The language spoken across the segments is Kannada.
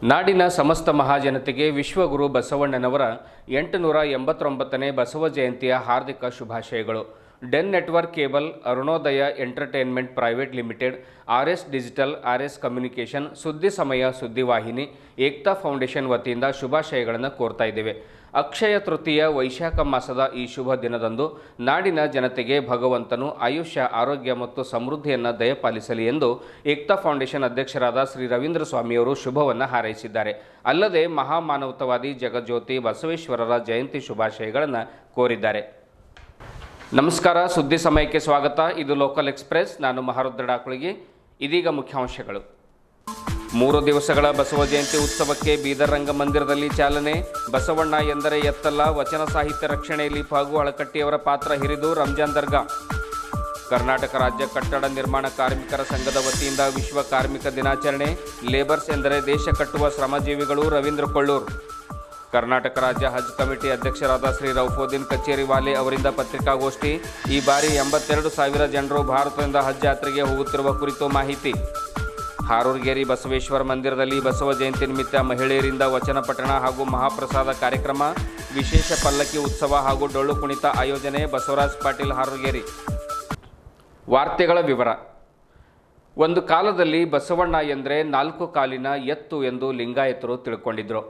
ನಾಡಿನ ಸಮಸ್ತ ಮಹಾಜನತೆಗೆ ವಿಶ್ವಗುರು ಬಸವಣ್ಣನವರ 889ನೇ ಬಸವ ಜಯಂತಿಯ ಹಾರ್ದಿಕ ಶುಭಾಶಯಗಳು. Den network cable, Arunodaya entertainment private limited, RS digital, RS communication, ಸುದ್ದಿ ಸಮಯ ಸುದ್ದಿವಾಹಿನಿ, ಏಕ್ತಾ ಫೌಂಡೇಶನ್ ವತಿಯಿಂದ ಶುಭಾಶಯಗಳನ್ನು ಕೋರ್ತಾ ಇದ್ದೇವೆ. ಅಕ್ಷಯ ತೃತೀಯ ವೈಶಾಖ ಮಾಸದ ಈ ಶುಭ ದಿನದಂದು ನಾಡಿನ ಜನತೆಗೆ ಭಗವಂತನು ಆಯುಷ್ಯ, ಆರೋಗ್ಯ ಮತ್ತು ಸಮೃದ್ಧಿಯನ್ನು ದಯಪಾಲಿಸಲಿ ಎಂದು ಏಕ್ತಾ ಫೌಂಡೇಶನ್ ಅಧ್ಯಕ್ಷರಾದ ಶ್ರೀ ರವೀಂದ್ರ ಸ್ವಾಮಿಯವರು ಶುಭವನ್ನು ಹಾರೈಸಿದ್ದಾರೆ. ಅಲ್ಲದೆ ಮಹಾಮಾನವತಾವಾದಿ ಜಗಜ್ಯೋತಿ ಬಸವೇಶ್ವರರ ಜಯಂತಿ ಶುಭಾಶಯಗಳನ್ನು ಕೋರಿದ್ದಾರೆ. ನಮಸ್ಕಾರ, ಸುದ್ದಿ ಸಮಯಕ್ಕೆ ಸ್ವಾಗತ. ಇದು ಲೋಕಲ್ ಎಕ್ಸ್ಪ್ರೆಸ್. ನಾನು ಮಹಾರುದ್ರ ಡಾಕುಳಿಗೆ. ಇದೀಗ ಮುಖ್ಯಾಂಶಗಳು. 3 ದಿವಸಗಳ ಬಸವ ಜಯಂತಿ ಉತ್ಸವಕ್ಕೆ ಬೀದರ್ ರಂಗಮಂದಿರದಲ್ಲಿ ಚಾಲನೆ. ಬಸವಣ್ಣ ಎಂದರೆ ಎತ್ತಲ್ಲ, ವಚನ ಸಾಹಿತ್ಯ ರಕ್ಷಣೆಯಲ್ಲಿ ಫಗು ಹಳಕಟ್ಟಿಯವರ ಪಾತ್ರ ಹಿರಿದು ರಂಜಾನ್ ದರ್ಗಾ. ಕರ್ನಾಟಕ ರಾಜ್ಯ ಕಟ್ಟಡ ನಿರ್ಮಾಣ ಕಾರ್ಮಿಕರ ಸಂಘದ ವತಿಯಿಂದ ವಿಶ್ವ ಕಾರ್ಮಿಕ ದಿನಾಚರಣೆ. ಲೇಬರ್ಸ್ ಎಂದರೆ ದೇಶ ಕಟ್ಟುವ ಶ್ರಮಜೀವಿಗಳು. ರವೀಂದ್ರ ಕೊಳ್ಳೂರ್. ಕರ್ನಾಟಕ ರಾಜ್ಯ ಹಜ್ ಕಮಿಟಿ ಅಧ್ಯಕ್ಷರಾದ ಶ್ರೀ ರೌಫುದ್ದೀನ್ ಕಚೇರಿವಾಲೆ ಅವರಿಂದ ಪತ್ರಿಕಾಗೋಷ್ಠಿ. ಈ ಬಾರಿ 82,000 ಜನರು ಭಾರತದಿಂದ ಹಜ್ ಯಾತ್ರೆಗೆ ಹೋಗುತ್ತಿರುವ ಕುರಿತು ಮಾಹಿತಿ. ಹಾರೂರ್ಗೇರಿ ಬಸವೇಶ್ವರ ಮಂದಿರದಲ್ಲಿ ಬಸವ ಜಯಂತಿ ನಿಮಿತ್ತ ಮಹಿಳೆಯರಿಂದ ವಚನ ಪಠಣ ಹಾಗೂ ಮಹಾಪ್ರಸಾದ ಕಾರ್ಯಕ್ರಮ. ವಿಶೇಷ ಪಲ್ಲಕ್ಕಿ ಉತ್ಸವ ಹಾಗೂ ಡೊಳ್ಳು ಕುಣಿತ ಆಯೋಜನೆ. ಬಸವರಾಜ್ ಪಾಟೀಲ್, ಹಾರೂರ್ಗೇರಿ. ವಾರ್ತೆಗಳ ವಿವರ. ಒಂದು ಕಾಲದಲ್ಲಿ ಬಸವಣ್ಣ ಎಂದರೆ 4 ಕಾಲಿನ ಎತ್ತು ಎಂದು ಲಿಂಗಾಯತರು ತಿಳ್ಕೊಂಡಿದ್ರು.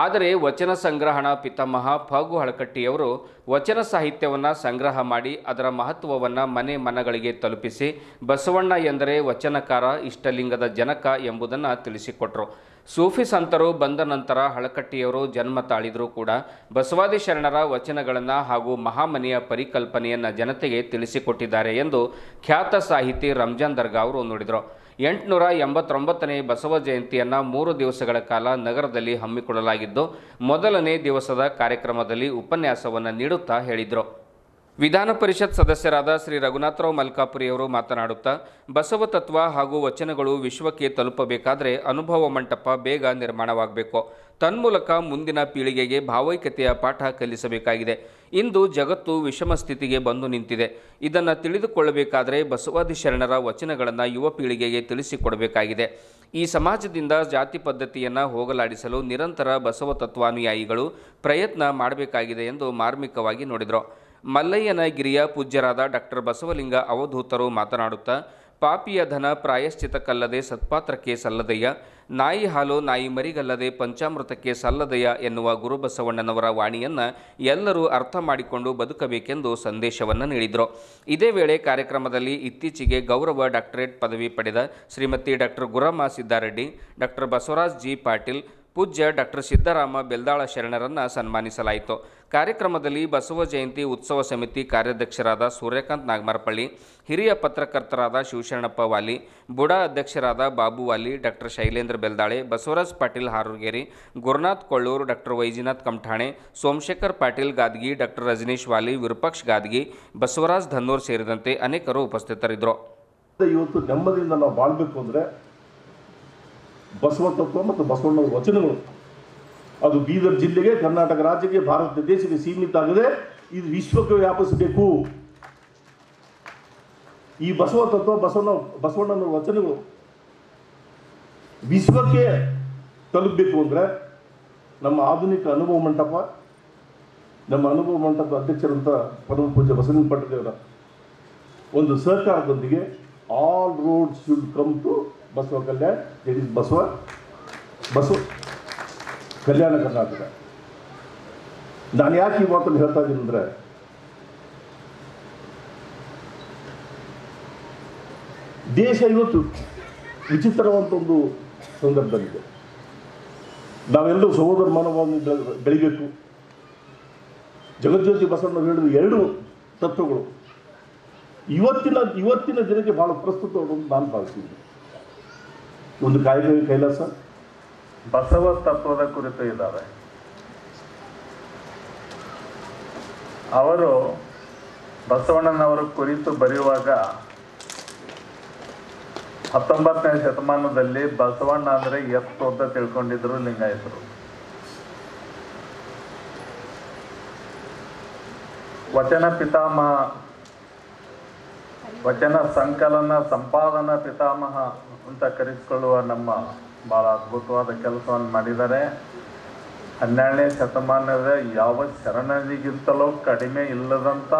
ಆದರೆ ವಚನ ಸಂಗ್ರಹಣ ಪಿತಾಮಹ ಫಗು ಹಳಕಟ್ಟಿಯವರು ವಚನ ಸಾಹಿತ್ಯವನ್ನು ಸಂಗ್ರಹ ಮಾಡಿ ಅದರ ಮಹತ್ವವನ್ನು ಮನೆ ಮನಗಳಿಗೆ ತಲುಪಿಸಿ ಬಸವಣ್ಣ ಎಂದರೆ ವಚನಕಾರ, ಇಷ್ಟಲಿಂಗದ ಜನಕ ಎಂಬುದನ್ನು ತಿಳಿಸಿಕೊಟ್ರು. ಸೂಫಿ ಸಂತರು ಬಂದ ನಂತರ ಹಳಕಟ್ಟಿಯವರು ಜನ್ಮ ತಾಳಿದರೂ ಕೂಡ ಬಸವಾದಿ ಶರಣರ ವಚನಗಳನ್ನು ಹಾಗೂ ಮಹಾಮನೆಯ ಪರಿಕಲ್ಪನೆಯನ್ನು ಜನತೆಗೆ ತಿಳಿಸಿಕೊಟ್ಟಿದ್ದಾರೆ ಎಂದು ಖ್ಯಾತ ಸಾಹಿತಿ ರಂಜಾನ್ ದರ್ಗಾ ಅವರು ನುಡಿದರು. 889ನೇ ಬಸವ ಜಯಂತಿಯನ್ನು 3 ದಿವಸಗಳ ಕಾಲ ನಗರದಲ್ಲಿ ಹಮ್ಮಿಕೊಳ್ಳಲಾಗಿದ್ದು, ಮೊದಲನೇ ದಿವಸದ ಕಾರ್ಯಕ್ರಮದಲ್ಲಿ ಉಪನ್ಯಾಸವನ್ನು ನೀಡುತ್ತಾ ಹೇಳಿದರು. ವಿಧಾನ ಪರಿಷತ್ ಸದಸ್ಯರಾದ ಶ್ರೀ ರಘುನಾಥರಾವ್ ಮಲ್ಕಾಪುರಿಯವರು ಮಾತನಾಡುತ್ತಾ, ಬಸವ ತತ್ವ ಹಾಗೂ ವಚನಗಳು ವಿಶ್ವಕ್ಕೆ ತಲುಪಬೇಕಾದರೆ ಅನುಭವ ಮಂಟಪ ಬೇಗ ನಿರ್ಮಾಣವಾಗಬೇಕು. ತನ್ಮೂಲಕ ಮುಂದಿನ ಪೀಳಿಗೆಗೆ ಭಾವೈಕ್ಯತೆಯ ಪಾಠ ಕಲಿಸಬೇಕಾಗಿದೆ. ಇಂದು ಜಗತ್ತು ವಿಷಮ ಸ್ಥಿತಿಗೆ ಬಂದು ನಿಂತಿದೆ. ಇದನ್ನು ತಿಳಿದುಕೊಳ್ಳಬೇಕಾದರೆ ಬಸವಾದಿ ಶರಣರ ವಚನಗಳನ್ನು ಯುವ ಪೀಳಿಗೆಗೆ ತಿಳಿಸಿಕೊಡಬೇಕಾಗಿದೆ. ಈ ಸಮಾಜದಿಂದ ಜಾತಿ ಪದ್ಧತಿಯನ್ನು ಹೋಗಲಾಡಿಸಲು ನಿರಂತರ ಬಸವ ತತ್ವಾನುಯಾಯಿಗಳು ಪ್ರಯತ್ನ ಮಾಡಬೇಕಾಗಿದೆ ಎಂದು ಮಾರ್ಮಿಕವಾಗಿ ನುಡಿದರು. ಮಲ್ಲಯ್ಯನಗಿರಿಯ ಪೂಜ್ಯರಾದ ಡಾಕ್ಟರ್ ಬಸವಲಿಂಗ ಅವಧೂತರು ಮಾತನಾಡುತ್ತಾ, ಪಾಪಿಯ ಧನ ಪ್ರಾಯಶ್ಚಿತಕ್ಕಲ್ಲದೆ ಸತ್ಪಾತ್ರಕ್ಕೆ ಸಲ್ಲದಯ್ಯ, ನಾಯಿ ಹಾಲು ನಾಯಿ ಮರಿಗಲ್ಲದೆ ಪಂಚಾಮೃತಕ್ಕೆ ಸಲ್ಲದಯ್ಯ ಎನ್ನುವ ಗುರುಬಸವಣ್ಣನವರ ವಾಣಿಯನ್ನು ಎಲ್ಲರೂ ಅರ್ಥ ಮಾಡಿಕೊಂಡು ಬದುಕಬೇಕೆಂದು ಸಂದೇಶವನ್ನು ನೀಡಿದರು. ಇದೇ ವೇಳೆ ಕಾರ್ಯಕ್ರಮದಲ್ಲಿ ಇತ್ತೀಚೆಗೆ ಗೌರವ ಡಾಕ್ಟರೇಟ್ ಪದವಿ ಪಡೆದ Shrimati doctor Guramma Siddareddy, doctor Basavaraj G Patil, ಪೂಜ್ಯ ಡಾಕ್ಟರ್ ಸಿದ್ದರಾಮ ಬೆಲ್ದಾಳ ಶರಣರನ್ನು ಸನ್ಮಾನಿಸಲಾಯಿತು. ಕಾರ್ಯಕ್ರಮದಲ್ಲಿ ಬಸವ ಜಯಂತಿ ಉತ್ಸವ ಸಮಿತಿ ಕಾರ್ಯಾಧ್ಯಕ್ಷರಾದ ಸೂರ್ಯಕಾಂತ್ ನಾಗಮಾರಪಳ್ಳಿ, ಹಿರಿಯ ಪತ್ರಕರ್ತರಾದ ಶಿವಶರಣಪ್ಪ ವಾಲಿ, ಬುಡಾ ಅಧ್ಯಕ್ಷರಾದ Babu Vali, doctor Shailendra Beldale, Basavaraj Patil Harurgeri, Gurunath Kolluru, doctor Vaijinath Kamathane, Somashekhar Patil Gadgi, doctor Rajneesh Vali, Virupaksha Gadgi, Basavaraj Dhannur ಸೇರಿದಂತೆ ಅನೇಕರು ಉಪಸ್ಥಿತರಿದ್ದರು. ಇವತ್ತು ನೆಮ್ಮದಿಯಿಂದ ನಾವು ಬಾಳ್ಬೇಕು ಅಂದರೆ ಬಸವ ತತ್ವ ಮತ್ತು ಬಸವಣ್ಣನ ವಚನಗಳು ಅದು ಬೀದರ್ ಜಿಲ್ಲೆಗೆ, ಕರ್ನಾಟಕ ರಾಜ್ಯಕ್ಕೆ, ಭಾರತ ದೇಶಕ್ಕೆ ಸೀಮಿತ ಆಗದೆ ಇದು ವಿಶ್ವಕ್ಕೆ ವ್ಯಾಪಿಸಬೇಕು. ಈ ಬಸವ ತತ್ವ, ಬಸವಣ್ಣನ ವಚನಗಳು ವಿಶ್ವಕ್ಕೆ ತಲುಪಬೇಕು ಅಂದರೆ ನಮ್ಮ ಆಧುನಿಕ ಅನುಭವ ಮಂಟಪ, ನಮ್ಮ ಅನುಭವ ಮಂಟಪದ ಅಧ್ಯಕ್ಷರಂತ ಪರಮ ಪೂಜ್ಯ ಬಸವಲಿಂಗ ಪಾಟೀಲ್ ಒಂದು ಸಹಕಾರದೊಂದಿಗೆ all road should come to Basava Kalyan. It is Basava Kalyan Karnataka. ನಾನು ಯಾಕೆ ಈ ಮಾತನ್ನು ಹೇಳ್ತಾ ಇದ್ದೀನಿ ಅಂದರೆ, ದೇಶ ಇವತ್ತು ವಿಚಿತ್ರವಂತ ಒಂದು ಸಂದರ್ಭದಲ್ಲಿದೆ. ನಾವೆಲ್ಲರೂ ಸಹೋದರ ಮಾನವವನ್ನು ಬೆಳಿಬೇಕು. ಜಗಜ್ಯೋತಿ ಬಸವಣ್ಣ ಹೇಳಿದ 2 ತತ್ವಗಳು ಇವತ್ತಿನ ದಿನಕ್ಕೆ ಬಹಳ ಪ್ರಸ್ತುತ ಅಂತ ನಾನು ಭಾವಿಸಿದ್ದೀನಿ. ಒಂದು ಕೈಲಾಸ ಬಸವ ತತ್ವದ ಕುರಿತು ಇದ್ದಾರೆ. ಅವರು ಬಸವಣ್ಣನವರ ಕುರಿತು ಬರೆಯುವಾಗ 19ನೇ ಶತಮಾನದಲ್ಲಿ ಬಸವಣ್ಣ ಅಂದರೆ ಎತ್ತು ಅಂತ ತಿಳ್ಕೊಂಡಿದ್ರು ಲಿಂಗಾಯತರು. ವಚನ ಪಿತಾಮಹ, ವಚನ ಸಂಕಲನ ಸಂಪಾದನಾ ಪಿತಾಮಹ ಅಂತ ಕರೆಸಿಕೊಳ್ಳುವ ನಮ್ಮ ಭಾಳ ಅದ್ಭುತವಾದ ಕೆಲಸವನ್ನು ಮಾಡಿದ್ದಾರೆ. 12ನೇ ಶತಮಾನದ ಯಾವ ಶರಣರಿಗಿಂತಲೂ ಕಡಿಮೆ ಇಲ್ಲದಂಥ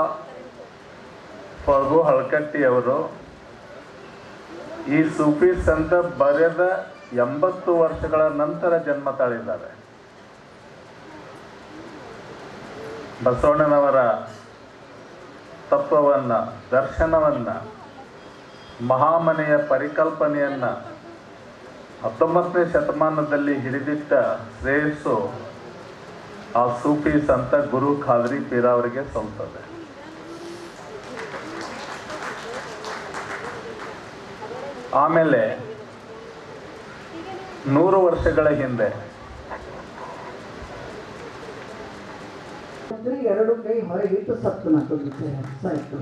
ಫಗು ಹಳಕಟ್ಟಿಯವರು ಈ ಸೂಫಿ ಸಂತ ಬರೆದ 80 ವರ್ಷಗಳ ನಂತರ ಜನ್ಮ ತಾಳಿದ್ದಾರೆ. ಬಸವಣ್ಣನವರ ತತ್ವವನ್ನು, ದರ್ಶನವನ್ನು, ಮಹಾಮನೆಯ ಪರಿಕಲ್ಪನೆಯನ್ನು 19ನೇ ಶತಮಾನದಲ್ಲಿ ಹಿಡಿದಿಟ್ಟ ಶ್ರೇಯಸ್ಸು ಆ ಸೂಫಿ ಸಂತ ಗುರು ಖಾದ್ರಿ ಪೀರ ಅವರಿಗೆ ಸಲ್ತದೆ. ಆಮೇಲೆ 100 ವರ್ಷಗಳ ಹಿಂದೆ ಎರಡು ಕೈ ಹೊರಗಿಟ್ಟು ಸಾಯ್ತು.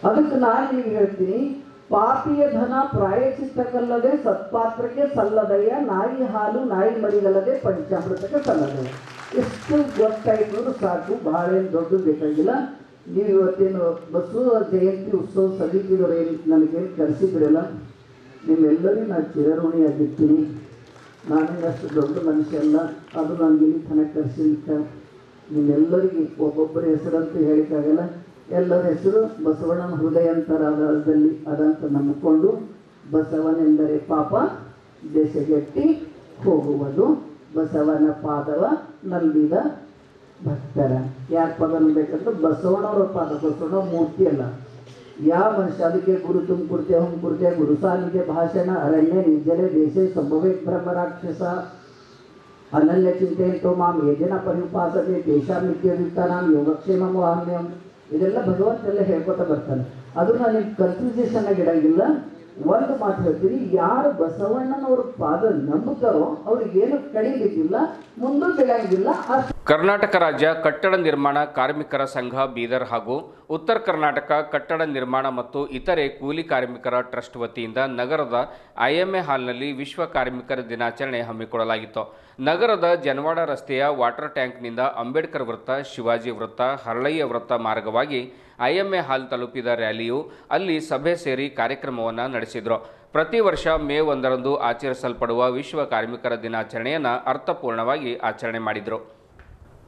ಅದಕ್ಕೆ ನಾನು ನಿಮಗೆ ಹೇಳ್ತೀನಿ, ಪಾಪಿಯ ಧನ ಪ್ರಾಯಚಿತ್ತಕ್ಕಲ್ಲದೆ ಸತ್ಪಾತ್ರಕ್ಕೆ ಸಲ್ಲದಯ್ಯ, ನಾಯಿ ಹಾಲು ನಾಯಿ ಮರಿಗಲ್ಲದೆ ಪಂಚಾಮೃತಕ್ಕೆ ಸಲ್ಲದಯ್ಯ. ಎಷ್ಟು ಗೊತ್ತಾಯ್ತು ಸಾಕು, ಭಾಳ ಏನು ದೊಡ್ಡದು ಬೇಕಾಗಿಲ್ಲ. ನೀವು ಇವತ್ತೇನು ಬಸವ ಜಯಂತಿ ಉತ್ಸವ ಸಮಿತಿಯವರು ಏನು ನನಗೇನು ಕರೆಸಿದ್ರಲ್ಲ, ನಿಮ್ಮೆಲ್ಲರಿಗೂ ನಾನು ಚಿರಋಣಿಯಾಗಿರ್ತೀನಿ. ನಾನೇನಷ್ಟು ದೊಡ್ಡ ಮನುಷ್ಯ ಅಲ್ಲ, ಅದು ನನಗೆ ಇಲ್ಲಿ ತನಕ ಕರೆಸಿಲಿಕ್ಕೆ ನಿಮ್ಮೆಲ್ಲರಿಗೆ ಒಬ್ಬೊಬ್ಬರ ಹೆಸರಂತೂ ಹೇಳಿಕ್ಕಾಗಲ್ಲ. ಎಲ್ಲರ ಹೆಸರು ಬಸವಣ್ಣನ ಹೃದಯಾಂತರಾಳದಲ್ಲಿ ಅದಂತ ನಂಬಿಕೊಂಡು, ಬಸವನೆಂದರೆ ಪಾಪ ದೇಶಗೆಟ್ಟಿ ಹೋಗುವುದು, ಬಸವನ ಪಾದವ ನಂಬಿದ ಭಕ್ತರ. ಯಾಕೆ ಪದ ನಂಬೇಕಂದ್ರೆ ಬಸವಣ್ಣವ್ರ ಪಾದ, ಬಸವಣ್ಣ ಮೂರ್ತಿ ಅಲ್ಲ, ಯಾವ ಮನುಷ್ಯ. ಅದಕ್ಕೆ ಗುರು ತುಮ್ ಕುರ್ತೆ ಹುಂ ಕುರ್ತೆ ಗುರು ಸಾಲಿಗೆ ಭಾಷಣ ಅರಣ್ಯ ನಿರ್ಜಲೆ ದೇಶೆ ಸಂಭವೇ ಬ್ರಹ್ಮ ರಾಕ್ಷಸ ಅನನ್ಯ ಚಿಂತೆಯಂತೋ ಮಾಂ ಯಜನ ಪರಿಪಾಸತೆ ದೇಶ ನಿತ್ಯವಿತ್ತಾನಾಂ ಯೋಗಕ್ಷೇಮ ವಾಹ್ಮ್ಯಂ. ಇದೆಲ್ಲ ಭಗವಂತೆಲ್ಲ ಹೇಳ್ಕೊತ ಬರ್ತಾನೆ. ಅದು ನಾನು ಕನ್ಫ್ಯೂಷನ್ ಆಗಿ ಇಡಂಗಿಲ್ಲ. ಒಂದು ಮಾತು ಹೇಳ್ತೀನಿ, ಯಾರು ಬಸವಣ್ಣನವ್ರ ಪಾದ ನಂಬುತ್ತಾರೋ ಅವ್ರಿಗೇನು ಕಡಿಲಿಕ್ಕಿಲ್ಲ, ಮುಂದೂ ಬೆಳೆಯಂಗಿಲ್ಲ. ಕರ್ನಾಟಕ ರಾಜ್ಯ ಕಟ್ಟಡ ನಿರ್ಮಾಣ ಕಾರ್ಮಿಕರ ಸಂಘ ಬೀದರ್ ಹಾಗೂ ಉತ್ತರ ಕರ್ನಾಟಕ ಕಟ್ಟಡ ನಿರ್ಮಾಣ ಮತ್ತು ಇತರೆ ಕೂಲಿ ಕಾರ್ಮಿಕರ ಟ್ರಸ್ಟ್ ವತಿಯಿಂದ ನಗರದ IMA ಹಾಲ್ನಲ್ಲಿ ವಿಶ್ವ ಕಾರ್ಮಿಕರ ದಿನಾಚರಣೆ ಹಮ್ಮಿಕೊಳ್ಳಲಾಗಿತ್ತು. ನಗರದ ಜನವಾಡ ರಸ್ತೆಯ ವಾಟರ್ ಟ್ಯಾಂಕ್ನಿಂದ ಅಂಬೇಡ್ಕರ್ ವೃತ್ತ, ಶಿವಾಜಿ ವೃತ್ತ, ಹರಳಯ್ಯ ವೃತ್ತ ಮಾರ್ಗವಾಗಿ IMA ಹಾಲ್ ತಲುಪಿದ ರ್ಯಾಲಿಯು ಅಲ್ಲಿ ಸಭೆ ಸೇರಿ ಕಾರ್ಯಕ್ರಮವನ್ನು ನಡೆಸಿದರು. ಪ್ರತಿ ವರ್ಷ ಮೇ 1ರಂದು ಆಚರಿಸಲ್ಪಡುವ ವಿಶ್ವ ಕಾರ್ಮಿಕರ ದಿನಾಚರಣೆಯನ್ನು ಅರ್ಥಪೂರ್ಣವಾಗಿ ಆಚರಣೆ ಮಾಡಿದರು.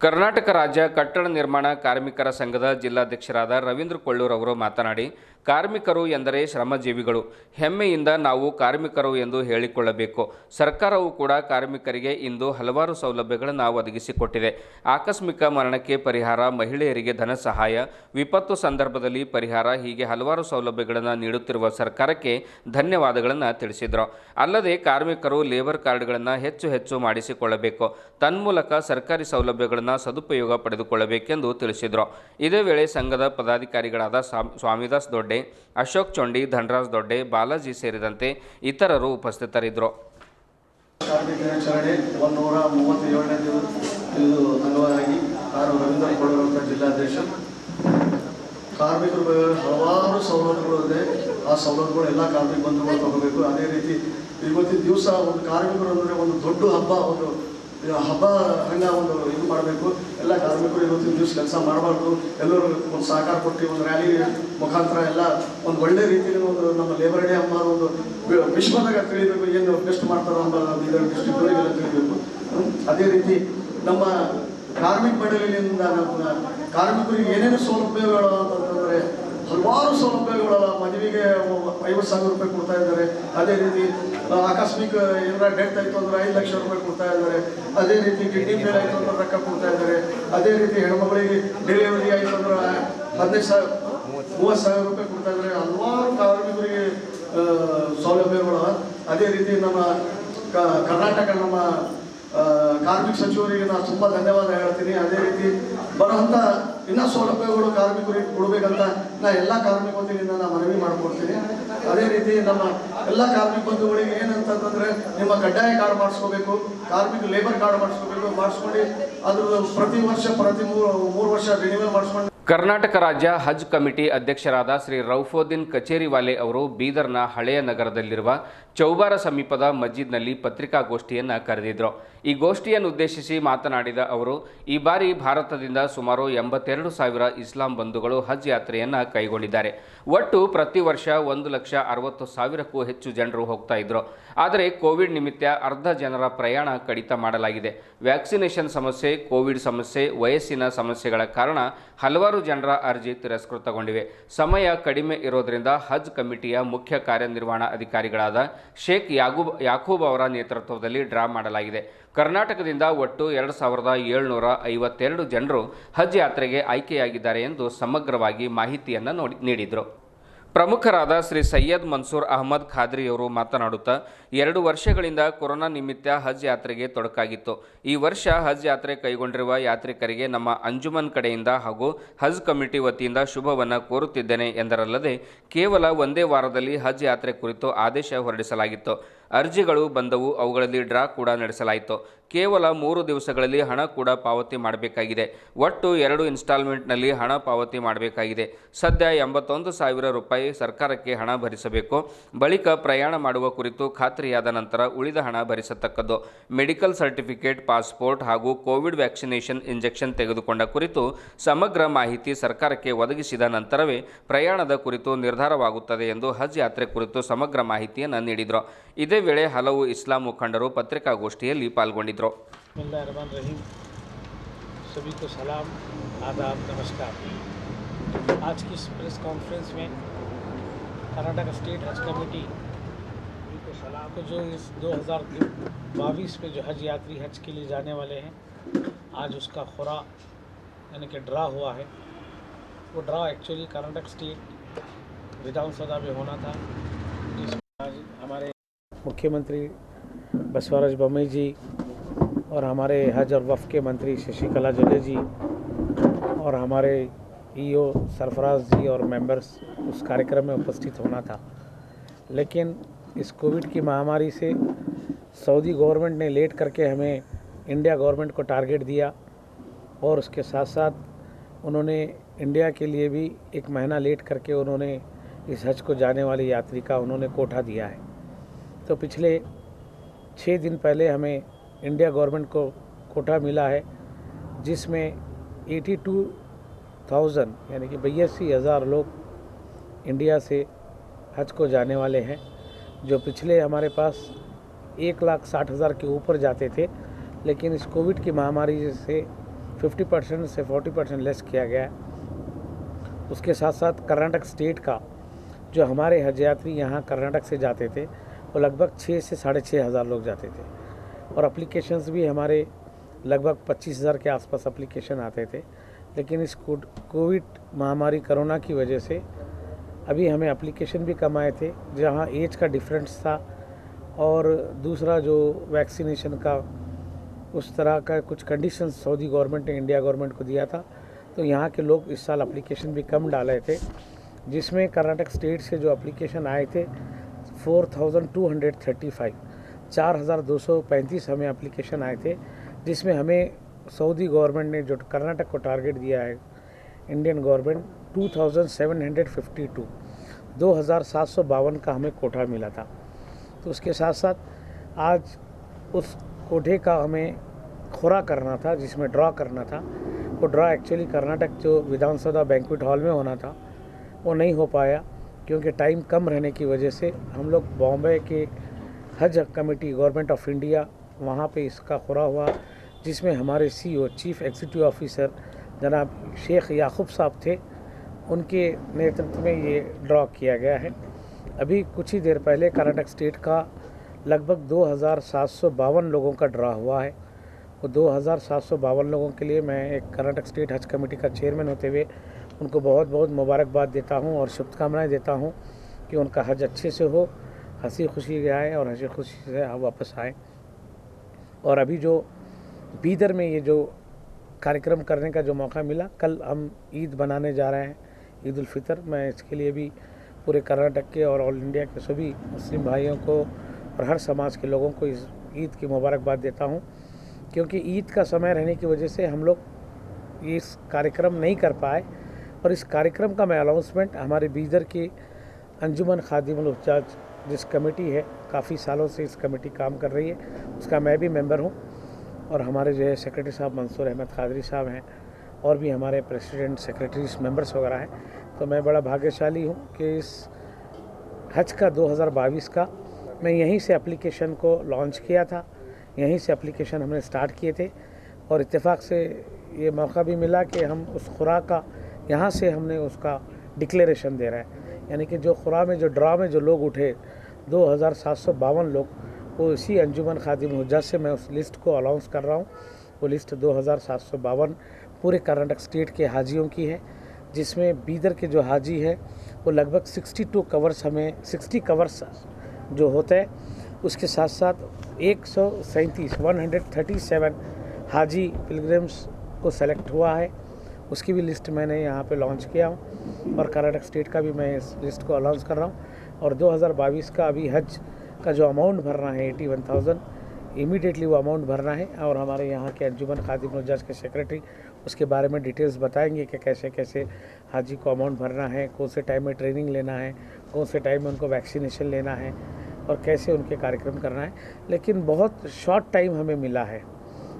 ಕರ್ನಾಟಕ ರಾಜ್ಯ ಕಟ್ಟಡ ನಿರ್ಮಾಣ ಕಾರ್ಮಿಕರ ಸಂಘದ ಜಿಲ್ಲಾಧ್ಯಕ್ಷರಾದ ರವೀಂದ್ರ ಕೊಳ್ಳೂರ್ ಅವರು ಮಾತನಾಡಿ, ಕಾರ್ಮಿಕರು ಎಂದರೆ ಶ್ರಮಜೀವಿಗಳು. ಹೆಮ್ಮೆಯಿಂದ ನಾವು ಕಾರ್ಮಿಕರು ಎಂದು ಹೇಳಿಕೊಳ್ಳಬೇಕು. ಸರ್ಕಾರವು ಕೂಡ ಕಾರ್ಮಿಕರಿಗೆ ಇಂದು ಹಲವಾರು ಸೌಲಭ್ಯಗಳನ್ನು ಒದಗಿಸಿಕೊಟ್ಟಿದೆ. ಆಕಸ್ಮಿಕ ಮರಣಕ್ಕೆ ಪರಿಹಾರ, ಮಹಿಳೆಯರಿಗೆ ಧನ ಸಹಾಯ, ವಿಪತ್ತು ಸಂದರ್ಭದಲ್ಲಿ ಪರಿಹಾರ, ಹೀಗೆ ಹಲವಾರು ಸೌಲಭ್ಯಗಳನ್ನು ನೀಡುತ್ತಿರುವ ಸರ್ಕಾರಕ್ಕೆ ಧನ್ಯವಾದಗಳನ್ನು ತಿಳಿಸಿದರು. ಅಲ್ಲದೆ ಕಾರ್ಮಿಕರು ಲೇಬರ್ ಕಾರ್ಡ್ಗಳನ್ನು ಹೆಚ್ಚು ಮಾಡಿಸಿಕೊಳ್ಳಬೇಕು. ತನ್ಮೂಲಕ ಸರ್ಕಾರಿ ಸೌಲಭ್ಯಗಳನ್ನು ಸದುಪಯೋಗ ಪಡೆದುಕೊಳ್ಳಬೇಕೆಂದು ತಿಳಿಸಿದರು. ಇದೇ ವೇಳೆ ಸಂಘದ ಪದಾಧಿಕಾರಿಗಳಾದ ಸ್ವಾಮಿದಾಸ್ ದೊಡ್ಡೆ, ಅಶೋಕ್ ಚೊಂಡಿ, ಧನರಾಜ್ ದೊಡ್ಡೆ, ಬಾಲಾಜಿ ಸೇರಿದಂತೆ ಇತರರು ಉಪಸ್ಥಿತರಿದ್ದರು. ಕಾರ್ಮಿಕ ದಿನಾಚರಣೆ 137ನೇ ಇದು ಅಂಗವಾಗಿ ನಾನು ರವೀಂದ್ರ ಕೊಳ್ಳೂರ್ ಅಂತ ಜಿಲ್ಲಾಧ್ಯಕ್ಷ. ಕಾರ್ಮಿಕರು ಹಲವಾರು ಸವಲತ್ತುಗಳು ಇದೆ. ಆ ಸವಲತ್ತುಗಳು ಎಲ್ಲ ಕಾರ್ಮಿಕ ಬಂಧುಗಳು ತಗೋಬೇಕು. ಅದೇ ರೀತಿ ಇವತ್ತಿನ ದಿವಸ ಒಂದು ಕಾರ್ಮಿಕರು ಅಂದರೆ ಒಂದು ದೊಡ್ಡ ಹಬ್ಬ ಹಂಗ ಒಂದು ಇದು ಮಾಡಬೇಕು. ಎಲ್ಲ ಕಾರ್ಮಿಕರು ಇವತ್ತಿನ ದಿವಸ ಕೆಲಸ ಮಾಡಬಾರ್ದು. ಎಲ್ಲರೂ ಒಂದು ಸಹಕಾರ ಕೊಟ್ಟು ಒಂದು ರ್ಯಾಲಿ ಮುಖಾಂತರ ಎಲ್ಲ ಒಂದು ಒಳ್ಳೆ ರೀತಿಯಲ್ಲಿ ಒಂದು ನಮ್ಮ ಲೇಬರ್ ಡೇ ಹಬ್ಬ ಒಂದು ವಿಶ್ವದಾಗ ತಿಳಿಬೇಕು, ಏನು ಬೆಸ್ಟ್ ಮಾಡ್ತಾರೋ ಎಂಬ ಬೀದರ್ ಡಿಸ್ಟ್ರಿಕ್ಟ್ಗಳಿಗೆಲ್ಲ ತಿಳಿಬೇಕು. ಅದೇ ರೀತಿ ನಮ್ಮ ಕಾರ್ಮಿಕ ಮಂಡಳಿಯಿಂದ ನಮ್ಮ ಕಾರ್ಮಿಕರಿಗೆ ಏನೇನು ಸೌಲಭ್ಯಗಳು ಅಂತಂದರೆ ಹಲವಾರು ಸೌಲಭ್ಯಗಳಲ್ಲ. ಮದುವೆಗೆ 50,000 ರೂಪಾಯಿ ಕೊಡ್ತಾ ಇದ್ದಾರೆ. ಅದೇ ರೀತಿ ಆಕಸ್ಮಿಕ ಏನಾರ ಡೆತ್ ಆಯಿತು ಅಂದ್ರೆ 5 ಲಕ್ಷ ರೂಪಾಯಿ ಕೊಡ್ತಾ ಇದ್ದಾರೆ. ಅದೇ ರೀತಿ ಕಿಡ್ನಿ ಫೇಲ್ ಆಯಿತು ಅಂದ್ರೆ ರೊಕ್ಕ ಕೊಡ್ತಾ ಇದ್ದಾರೆ. ಅದೇ ರೀತಿ ಹೆಣ್ಮಗಳಿಗೆ ಡೆಲಿವರಿ ಆಯಿತು ಅಂದ್ರೆ 15,000-30,000 ರೂಪಾಯಿ ಕೊಡ್ತಾ ಇದ್ದಾರೆ. ಹಲವಾರು ಕಾರ್ಮಿಕರಿಗೆ ಸೌಲಭ್ಯಗಳು. ಅದೇ ರೀತಿ ನಮ್ಮ ಕರ್ನಾಟಕ ನಮ್ಮ ಕಾರ್ಮಿಕ ಸಚಿವರಿಗೆ ನಾನು ತುಂಬ ಧನ್ಯವಾದ ಹೇಳ್ತೀನಿ. ಅದೇ ರೀತಿ ಬರುವಂಥ ಇನ್ನೂ ಸೌಲಭ್ಯಗಳು ಕಾರ್ಮಿಕರಿಗೆ ಕೊಡಬೇಕಂತ ನಾನು ಎಲ್ಲ ಕಾರ್ಮಿಕ ವತಿಯಿಂದ ನಾನು ಮನವಿ ಮಾಡ್ಕೊಡ್ತೀನಿ. ಅದೇ ರೀತಿ ನಮ್ಮ ಎಲ್ಲ ಕಾರ್ಮಿಕ ಬಂಧುಗಳಿಗೆ ಏನಂತಂದ್ರೆ ನಿಮ್ಮ ಕಡ್ಡಾಯ ಕಾರ್ಡ್ ಮಾಡಿಸ್ಕೋಬೇಕು, ಕಾರ್ಮಿಕ ಲೇಬರ್ ಕಾರ್ಡ್ ಮಾಡಿಸ್ಕೋಬೇಕು. ಮಾಡಿಸ್ಕೊಂಡು ಅದ್ರ ಪ್ರತಿ ವರ್ಷ ಪ್ರತಿ 3 ವರ್ಷ ರಿನ್ಯೂವಲ್ ಮಾಡಿಸ್ಕೊಂಡು ಕರ್ನಾಟಕ ರಾಜ್ಯ ಹಜ್ ಕಮಿಟಿ ಅಧ್ಯಕ್ಷರಾದ ಶ್ರೀ ರೌಫೋದ್ದೀನ್ ಕಚೇರಿವಾಲೆ ಅವರು ಬೀದರ್ನ ಹಳೆಯ ನಗರದಲ್ಲಿರುವ ಚೌಬಾರ ಸಮೀಪದ ಮಸ್ಜಿದ್ನಲ್ಲಿ ಪತ್ರಿಕಾಗೋಷ್ಠಿಯನ್ನು ಕರೆದಿದ್ದರು. ಈ ಗೋಷ್ಠಿಯನ್ನು ಉದ್ದೇಶಿಸಿ ಮಾತನಾಡಿದ ಅವರು, ಈ ಬಾರಿ ಭಾರತದಿಂದ ಸುಮಾರು 82,000 ಇಸ್ಲಾಂ ಬಂಧುಗಳು ಹಜ್ ಯಾತ್ರೆಯನ್ನು ಕೈಗೊಂಡಿದ್ದಾರೆ. ಒಟ್ಟು ಪ್ರತಿ ವರ್ಷ 1,60,000ಕ್ಕೂ ಹೆಚ್ಚು ಜನರು ಹೋಗ್ತಾ ಇದ್ರು. ಆದರೆ ಕೋವಿಡ್ ನಿಮಿತ್ತ ಅರ್ಧ ಜನರ ಪ್ರಯಾಣ ಕಡಿತ ಮಾಡಲಾಗಿದೆ. ವ್ಯಾಕ್ಸಿನೇಷನ್ ಸಮಸ್ಯೆ, ಕೋವಿಡ್ ಸಮಸ್ಯೆ, ವಯಸ್ಸಿನ ಸಮಸ್ಯೆಗಳ ಕಾರಣ ಹಲವಾರು ಜನರ ಅರ್ಜಿ ತಿರಸ್ಕೃತಗೊಂಡಿವೆ. ಸಮಯ ಕಡಿಮೆ ಇರೋದರಿಂದ ಹಜ್ ಕಮಿಟಿಯ ಮುಖ್ಯ ಕಾರ್ಯನಿರ್ವಹಣಾಧಿಕಾರಿಗಳಾದ ಶೇಖ್ ಯಾಕೂಬ್ ಅವರ ನೇತೃತ್ವದಲ್ಲಿ ಡ್ರಾ ಮಾಡಲಾಗಿದೆ. ಕರ್ನಾಟಕದಿಂದ ಒಟ್ಟು 2,752 ಜನರು ಹಜ್ ಯಾತ್ರೆಗೆ ಆಯ್ಕೆಯಾಗಿದ್ದಾರೆ ಎಂದು ಸಮಗ್ರವಾಗಿ ಮಾಹಿತಿಯನ್ನು ನೀಡಿದರು. ಪ್ರಮುಖರಾದ ಶ್ರೀ ಸೈಯದ್ ಮನ್ಸೂರ್ ಅಹಮದ್ ಖಾದ್ರಿಯವರು ಮಾತನಾಡುತ್ತಾ, 2 ವರ್ಷಗಳಿಂದ ಕೊರೋನಾ ನಿಮಿತ್ತ ಹಜ್ ಯಾತ್ರೆಗೆ ತೊಡಕಾಗಿತ್ತು. ಈ ವರ್ಷ ಹಜ್ ಯಾತ್ರೆ ಕೈಗೊಂಡಿರುವ ಯಾತ್ರಿಕರಿಗೆ ನಮ್ಮ ಅಂಜುಮನ್ ಕಡೆಯಿಂದ ಹಾಗೂ ಹಜ್ ಕಮಿಟಿ ವತಿಯಿಂದ ಶುಭವನ್ನು ಕೋರುತ್ತಿದ್ದೇನೆ ಎಂದರಲ್ಲದೆ, ಕೇವಲ ಒಂದೇ ವಾರದಲ್ಲಿ ಹಜ್ ಯಾತ್ರೆ ಕುರಿತು ಆದೇಶ ಹೊರಡಿಸಲಾಗಿತ್ತು. ಅರ್ಜಿಗಳು ಬಂದವು, ಅವುಗಳಲ್ಲಿ ಡ್ರಾ ಕೂಡ ನಡೆಸಲಾಯಿತು. ಕೇವಲ 3 ದಿವಸಗಳಲ್ಲಿ ಹಣ ಕೂಡ ಪಾವತಿ ಮಾಡಬೇಕಾಗಿದೆ. ಒಟ್ಟು 2 ಇನ್ಸ್ಟಾಲ್ಮೆಂಟ್ನಲ್ಲಿ ಹಣ ಪಾವತಿ ಮಾಡಬೇಕಾಗಿದೆ. ಸದ್ಯ 81,000 ರೂಪಾಯಿ ಸರ್ಕಾರಕ್ಕೆ ಹಣ ಭರಿಸಬೇಕು. ಬಳಿಕ ಪ್ರಯಾಣ ಮಾಡುವ ಕುರಿತು ಖಾತ್ರಿಯಾದ ನಂತರ ಉಳಿದ ಹಣ ಭರಿಸತಕ್ಕದ್ದು. ಮೆಡಿಕಲ್ ಸರ್ಟಿಫಿಕೇಟ್, ಪಾಸ್ಪೋರ್ಟ್ ಹಾಗೂ ಕೋವಿಡ್ ವ್ಯಾಕ್ಸಿನೇಷನ್ ಇಂಜೆಕ್ಷನ್ ತೆಗೆದುಕೊಂಡ ಕುರಿತು ಸಮಗ್ರ ಮಾಹಿತಿ ಸರ್ಕಾರಕ್ಕೆ ಒದಗಿಸಿದ ನಂತರವೇ ಪ್ರಯಾಣದ ಕುರಿತು ನಿರ್ಧಾರವಾಗುತ್ತದೆ ಎಂದು ಹಜ್ ಯಾತ್ರೆ ಕುರಿತು ಸಮಗ್ರ ಮಾಹಿತಿಯನ್ನು ನೀಡಿದರು. ಇದೇ ವೇಳೆ ಹಲವು ಇಸ್ಲಾಂ ಮುಖಂಡರು ಪತ್ರಿಕಾಗೋಷ್ಠಿಯಲ್ಲಿ ಪಾಲ್ಗೊಂಡಿದ್ದರು. बिस्मिल्लाहिर्रहमानिर्रहीम। सभी को सलाम, आदाब, नमस्कार। आज की इस प्रेस कॉन्फ्रेंस में कर्नाटक स्टेट हज कमेटी को सलाम को जो इस 2022 में जो हज यात्री हज के लिए जाने वाले हैं, आज उसका खुरा यानी कि ड्रा हुआ है। वो ड्रा एक्चुअली कर्नाटक स्टेट विधानसभा में होना था, जिसमें आज हमारे मुख्यमंत्री बसवराज बोम्मई जी और हमारे हज और वफ़ के मंत्री शशिकला जले जी और हमारे ईओ सरफराज जी और मेंबर्स उस कार्यक्रम में उपस्थित होना था। लेकिन इस कोविड की महामारी से सऊदी गवर्नमेंट ने लेट करके हमें इंडिया गवर्नमेंट को टारगेट दिया और उसके साथ साथ उन्होंने इंडिया के लिए भी 1 महीना लेट करके उन्होंने इस हज को जाने वाले यात्री का उन्होंने कोटा दिया है। तो पिछले 6 दिन पहले हमें इंडिया गवर्नमेंट को कोटा मिला है, जिसमें 82,000 यानी कि 82,000 लोग इंडिया से हज को जाने वाले हैं, जो पिछले हमारे पास 1,60,000 के ऊपर जाते थे। लेकिन इस कोविड की महामारी से 50% से 40% लेस किया गया है। उसके साथ साथ कर्नाटक स्टेट का जो हमारे हज यात्री यहाँ कर्नाटक से जाते थे, वो लगभग 6 से 6,500 लोग जाते थे और एप्लीकेशंस भी हमारे लगभग 25,000 के आसपास एप्लीकेशन आते थे। लेकिन इस कोविड महामारी कोरोना की वजह से अभी हमें एप्लीकेशन भी कम आए थे, जहाँ एज का डिफरेंस था और दूसरा जो वैक्सीनेशन का उस तरह का कुछ कंडीशंस सऊदी गवर्नमेंट ने इंडिया गवर्नमेंट को दिया था। तो यहाँ के लोग इस साल एप्लीकेशन भी कम डाले थे, जिसमें कर्नाटक स्टेट से जो एप्लीकेशन आए थे 4,235 4,235 हमें एप्लीकेशन आए थे, जिसमें हमें सऊदी गवर्नमेंट ने जो कर्नाटक को टारगेट दिया है इंडियन गवर्नमेंट 2,752 2,752 का हमें कोटा मिला था। तो उसके साथ साथ आज उस कोटे का हमें खुरा करना था, जिसमें ड्रा करना था। वो ड्रा एक्चुअली कर्नाटक जो विधानसभा बैंक्वेट हॉल में होना था, वो नहीं हो पाया क्योंकि टाइम कम रहने की वजह से हम लोग बॉम्बे के हज कमेटी गवर्नमेंट ऑफ इंडिया वहाँ पे इसका खुरा हुआ, जिसमें हमारे सीईओ चीफ एग्जीक्यूटिव ऑफिसर जनाब शेख याकूब साहब थे, उनके नेतृत्व में ये ड्रॉ किया गया है। अभी कुछ ही देर पहले कर्नाटक स्टेट का लगभग 2,752 लोगों का ड्रा हुआ है। वो 2,752 लोगों के लिए मैं एक कर्नाटक स्टेट हज कमेटी का चेयरमैन होते हुए उनको बहुत बहुत मुबारकबाद देता हूँ और शुभकामनाएं देता हूँ कि उनका हज अच्छे से हो, हंसी खुशी आए और हंसी खुशी से वापस आए। और अभी जो बीदर में ये जो कार्यक्रम करने का जो मौका मिला, कल हम ईद बनाने जा रहे हैं, ईद उल फितर। मैं इसके लिए भी पूरे कर्नाटक के और ऑल इंडिया के सभी मुस्लिम भाइयों को और हर समाज के लोगों को इस ईद की मुबारकबाद देता हूँ, क्योंकि ईद का समय रहने की वजह से हम लोग इस कार्यक्रम नहीं कर पाए। और इस कार्यक्रम का मैं अनाउंसमेंट हमारे बीदर की अंजुमन खादिमुल हुज्जाज जिस कमेटी है, काफ़ी सालों से इस कमेटी काम कर रही है, उसका मैं भी मेंबर हूँ। और हमारे जो है सेक्रेटरी साहब मंसूर अहमद कादरी साहब हैं, और भी हमारे प्रेसिडेंट सेक्रेटरीज मेंबर्स वगैरह हैं। तो मैं बड़ा भाग्यशाली हूँ कि इस हज का 2022 का मैं यहीं से एप्लीकेशन को लॉन्च किया था, यहीं से एप्लीकेशन हमने स्टार्ट किए थे। और इत्तेफाक से ये मौका भी मिला कि हम उस खुराक का यहाँ से हमने उसका डिक्लेरेशन दे रहे हैं, यानी कि जो खुराक में जो ड्रा में जो लोग उठे 2752 लोग, वो इसी अंजुमन खादिम हुज्जाज से मैं उस लिस्ट को अनाउंस कर रहा हूँ। वो लिस्ट 2752 पूरे कर्नाटक स्टेट के हाजियों की है, जिसमें बीदर के जो हाजी है वो लगभग 62 कवर्स, हमें 60 कवर्स जो होते हैं, उसके साथ साथ 137 हाजी पिलग्रिम्स को सेलेक्ट हुआ है, उसकी भी लिस्ट मैंने यहाँ पे लॉन्च किया हूँ। और कर्नाटक स्टेट का भी मैं इस लिस्ट को अनाउंस कर रहा हूँ। और 2022 का अभी हज का जो अमाउंट भरना है 81,000, इमीडिएटली वो अमाउंट भरना है। और हमारे यहाँ के अंजुमन खादिम हुज्जाज के सेक्रेटरी उसके बारे में डिटेल्स बताएंगे कि कैसे कैसे हाजी को अमाउंट भरना है, कौन से टाइम में ट्रेनिंग लेना है, कौन से टाइम में उनको वैक्सीनेशन लेना है और कैसे उनके कार्यक्रम करना है। लेकिन बहुत शॉर्ट टाइम हमें मिला है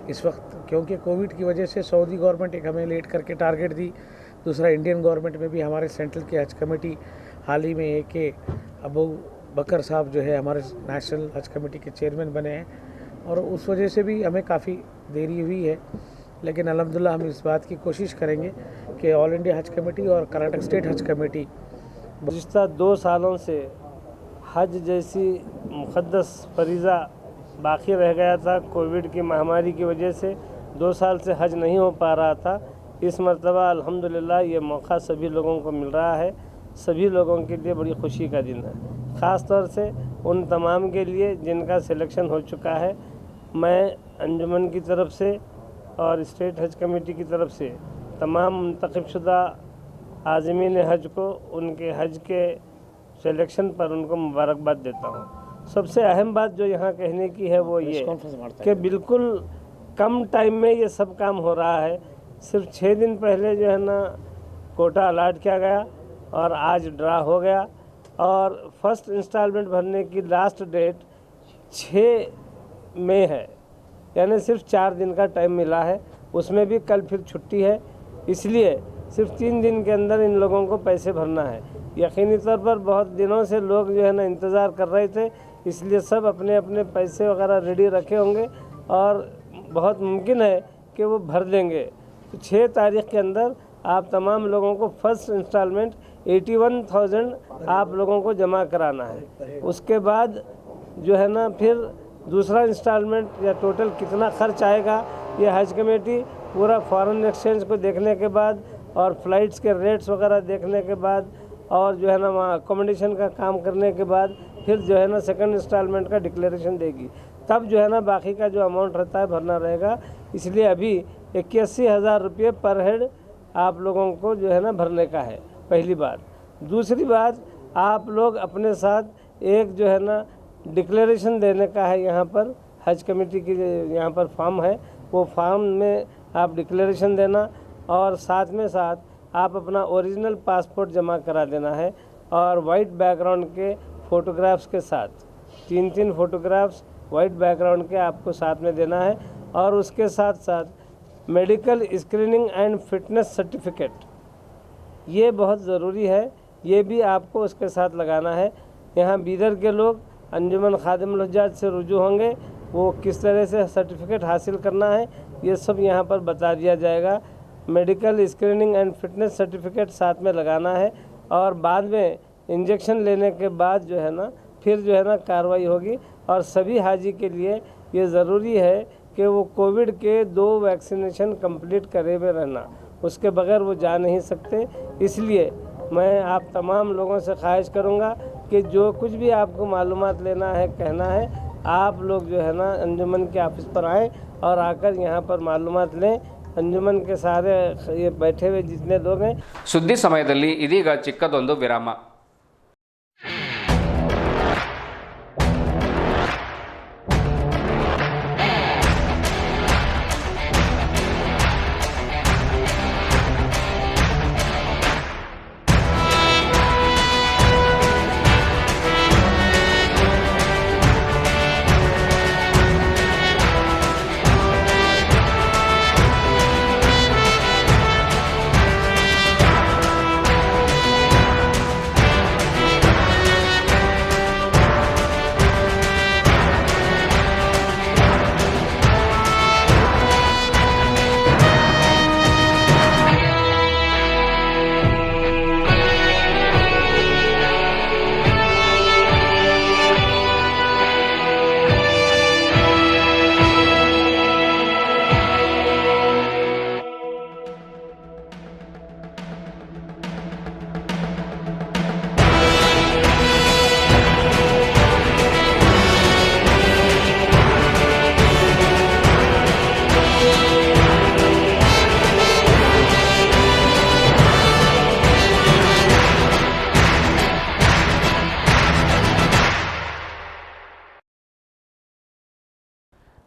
इस वक्त, क्योंकि कोविड की वजह से सऊदी गवर्नमेंट एक हमें लेट करके टारगेट दी, दूसरा इंडियन गवर्नमेंट में भी हमारे सेंट्रल की हज कमेटी हाल ही में एक अबू बकर साहब जो है हमारे नेशनल हज कमेटी के चेयरमैन बने हैं, और उस वजह से भी हमें काफ़ी देरी हुई है। लेकिन अल्हम्दुलिल्लाह हम इस बात की कोशिश करेंगे कि ऑल इंडिया हज कमेटी और कर्नाटक स्टेट हज कमेटी गुज़िश्ता 2 सालों से हज जैसी मुक़द्दस फरीज़ा बाकी रह गया था। कोविड की महामारी की वजह से 2 साल से हज नहीं हो पा रहा था। इस मरतबा अल्हम्दुलिल्लाह ये मौका सभी लोगों को मिल रहा है। सभी लोगों के लिए बड़ी खुशी का दिन है, ख़ास तौर से उन तमाम के लिए जिनका सिलेक्शन हो चुका है। मैं अंजुमन की तरफ से और स्टेट हज कमेटी की तरफ से तमाम मुंतखबशुदा आज़मीन हज को उनके हज के सिलेक्शन पर उनको मुबारकबाद देता हूँ। सबसे अहम बात जो यहाँ कहने की है वो ये कि बिल्कुल कम टाइम में ये सब काम हो रहा है। सिर्फ 6 दिन पहले जो है ना कोटा अलाट किया गया और आज ड्रा हो गया, और फर्स्ट इंस्टॉलमेंट भरने की लास्ट डेट 6 मई है, यानी सिर्फ 4 दिन का टाइम मिला है। उसमें भी कल फिर छुट्टी है, इसलिए सिर्फ 3 दिन के अंदर इन लोगों को पैसे भरना है। यकीनी तौर पर बहुत दिनों से लोग जो है ना इंतज़ार कर रहे थे, इसलिए सब अपने अपने पैसे वगैरह रेडी रखे होंगे और बहुत मुमकिन है कि वो भर देंगे। तो 6 तारीख के अंदर आप तमाम लोगों को फर्स्ट इंस्टॉलमेंट 81,000 आप लोगों को जमा कराना है। उसके बाद जो है ना फिर दूसरा इंस्टॉलमेंट या टोटल कितना खर्च आएगा, ये हज कमेटी पूरा फॉरेन एक्सचेंज को देखने के बाद और फ़्लाइट्स के रेट्स वगैरह देखने के बाद और जो है ना वहाँ अकोमोडेशन का काम करने के बाद फिर जो है ना सेकंड इंस्टॉलमेंट का डिक्लेरेशन देगी। तब जो है ना बाकी का जो अमाउंट रहता है भरना रहेगा। इसलिए अभी 81,000 रुपये पर हेड आप लोगों को जो है ना भरने का है, पहली बात। दूसरी बात, आप लोग अपने साथ एक जो है ना डिक्लेरेशन देने का है। यहाँ पर हज कमेटी की यहाँ पर फॉर्म है, वो फॉर्म में आप डिक्लेरेशन देना और साथ में साथ आप अपना ओरिजिनल पासपोर्ट जमा करा देना है और वाइट बैकग्राउंड के फ़ोटोग्राफ्स के साथ 3 फ़ोटोग्राफ्स वाइट बैकग्राउंड के आपको साथ में देना है। और उसके साथ साथ medical screening and fitness certificate, ये बहुत ज़रूरी है, ये भी आपको उसके साथ लगाना है। यहाँ बीदर के लोग अंजुमन खादिमुल हुज्जाज से रुजू होंगे, वो किस तरह से सर्टिफिकेट हासिल करना है ये सब यहाँ पर बता दिया जाएगा। Medical screening and fitness certificate साथ में लगाना है और बाद में इंजेक्शन लेने के बाद जो है ना फिर जो है ना कार्रवाई होगी। और सभी हाजी के लिए ये ज़रूरी है कि वो कोविड के 2 वैक्सीनेशन कंप्लीट करे हुए रहना, उसके बगैर वो जा नहीं सकते। इसलिए मैं आप तमाम लोगों से ख्वाहिश करूँगा कि जो कुछ भी आपको मालूमात लेना है, कहना है, आप लोग जो है ना अंजुमन के ऑफिस पर आएँ और आकर यहाँ पर मालूमात लें। अंजुमन के सारे ये बैठे हुए जितने लोग हैं। ಸುದ್ದಿ ಸಮಯದಲ್ಲಿ ಇದೀಗ ಚಿಕ್ಕದೊಂದು ವಿರಾಮ.